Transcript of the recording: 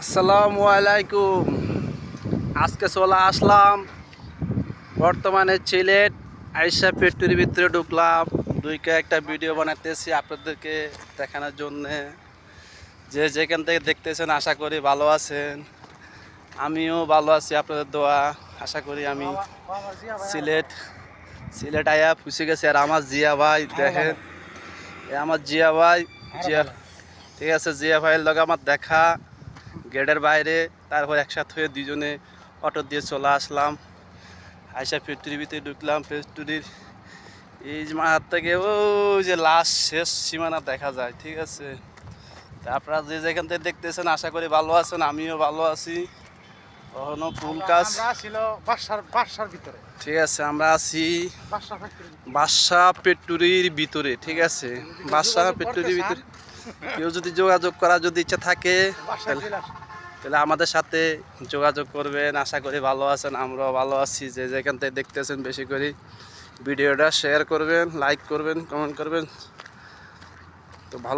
আসসালামু আলাইকুম। আজকে চলে আসলাম বর্তমানে সিলেট আইসা ফ্যাক্টরির ভিতরে ঢুকলাম। দুইকে একটা ভিডিও বানাতেছি আপনাদেরকে দেখানোর জন্যে। যে যেখান থেকে দেখতেছেন আশা করি ভালো আছেন, আমিও ভালো আছি আপনাদের দোয়া। আশা করি আমি সিলেট সিলেট আয়া পুষে গেছি। আর আমার জিয়া ভাই দেখেন, আমার জিয়া ভাই, জিয়া ঠিক আছে, জিয়া ভাইয়ের লগে আমার দেখা গেটের বাইরে। তারপর একসাথে হয়ে দুজনে অটো দিয়ে চলে আসলাম, আইসা ফ্যাক্টরির ভিতরে ঢুকলাম। ফ্যাক্টরির এই মাঠ থেকে ওই যে লাস্ট শেষ সীমানা দেখা যায়, ঠিক আছে। তা আপনারা যে যেখান থেকে দেখতেছেন আশা করি ভালো আছেন, আমিও ভালো আছি। কখনো ফুল কাজ ছিল বাসার ভিতরে, ঠিক আছে, আমরা আছি বাসা ফ্যাক্টরি। বাদশাহ ফ্যাক্টরির ভিতরে, ঠিক আছে। বাদশাহ ফ্যাক্টরির ভিতরে কেউ যদি যোগাযোগ করার যদি ইচ্ছা থাকে তাহলে আমাদের সাথে যোগাযোগ করবেন। আশা করি ভালো আছেন, আমরাও ভালো আছি। যে যেখান থেকে দেখতেছেন বেশি করে ভিডিওটা শেয়ার করবেন, লাইক করবেন, কমেন্ট করবেন। তো ভালো